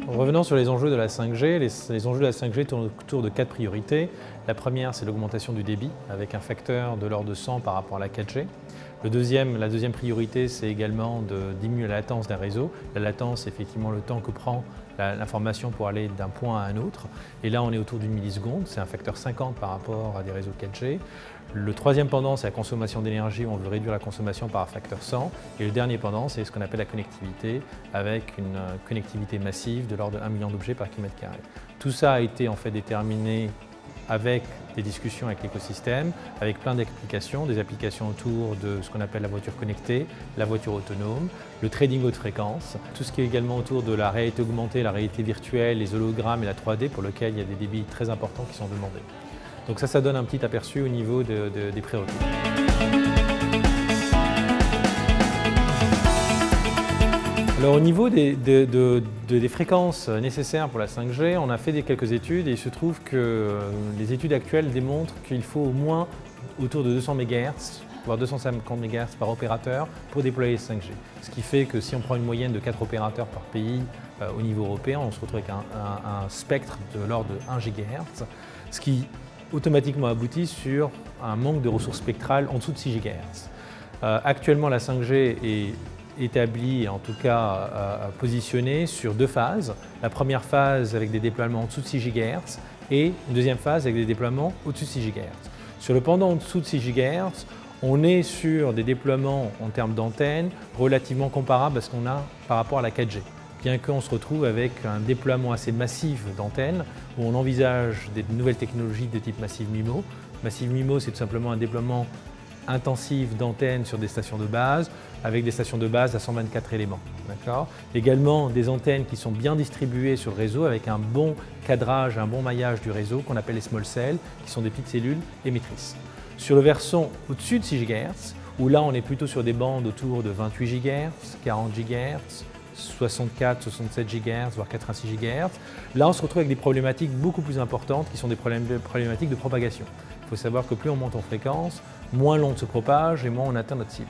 Revenons sur les enjeux de la 5G. Les enjeux de la 5G tournent autour de 4 priorités. La première, c'est l'augmentation du débit, avec un facteur de l'ordre de 100 par rapport à la 4G. La deuxième priorité, c'est également de diminuer la latence d'un réseau. La latence, c'est effectivement le temps que prend l'information pour aller d'un point à un autre. Et là, on est autour d'une milliseconde, c'est un facteur 50 par rapport à des réseaux 4G. Le troisième pendant, c'est la consommation d'énergie, on veut réduire la consommation par un facteur 100. Et le dernier pendant, c'est ce qu'on appelle la connectivité, avec une connectivité massive de l'ordre de 1 million d'objets par kilomètre carré. Tout ça a été en fait déterminé avec des discussions avec l'écosystème, avec plein d'applications, des applications autour de ce qu'on appelle la voiture connectée, la voiture autonome, le trading haute fréquence, tout ce qui est également autour de la réalité augmentée, la réalité virtuelle, les hologrammes et la 3D pour lequel il y a des débits très importants qui sont demandés. Donc ça donne un petit aperçu au niveau des prérequis. Alors au niveau des fréquences nécessaires pour la 5G, on a fait quelques études et il se trouve que les études actuelles démontrent qu'il faut au moins autour de 200 MHz, voire 250 MHz par opérateur pour déployer les 5G. Ce qui fait que si on prend une moyenne de 4 opérateurs par pays au niveau européen, on se retrouve avec un spectre de l'ordre de 1 GHz, ce qui automatiquement aboutit sur un manque de ressources spectrales en dessous de 6 GHz. Actuellement, la 5G est établie, en tout cas positionnée sur 2 phases. La première phase avec des déploiements en dessous de 6 GHz et une deuxième phase avec des déploiements au-dessus de 6 GHz. Sur le pendant en dessous de 6 GHz, on est sur des déploiements en termes d'antennes relativement comparables à ce qu'on a par rapport à la 4G. Bien qu'on se retrouve avec un déploiement assez massif d'antennes, où on envisage des nouvelles technologies de type Massive MIMO. Massive MIMO, c'est tout simplement un déploiement intensif d'antennes sur des stations de base, avec des stations de base à 124 éléments. Également des antennes qui sont bien distribuées sur le réseau, avec un bon cadrage, un bon maillage du réseau, qu'on appelle les small cells, qui sont des petites cellules émettrices. Sur le versant au-dessus de 6 GHz, où là on est plutôt sur des bandes autour de 28 GHz, 40 GHz, 64, 67 GHz, voire 86 GHz. Là, on se retrouve avec des problématiques beaucoup plus importantes qui sont des problématiques de propagation. Il faut savoir que plus on monte en fréquence, moins l'onde se propage et moins on atteint notre cible.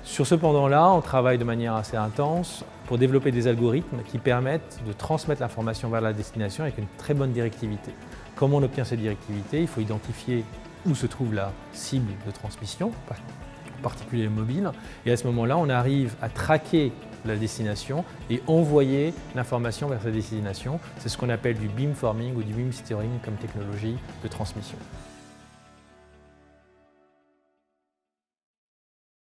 Sur ce pendant-là, on travaille de manière assez intense pour développer des algorithmes qui permettent de transmettre l'information vers la destination avec une très bonne directivité. Comment on obtient cette directivité? Il faut identifier où se trouve la cible de transmission, en particulier mobile, et à ce moment-là, on arrive à traquer la destination et envoyer l'information vers sa destination. C'est ce qu'on appelle du beamforming ou du beam steering comme technologie de transmission.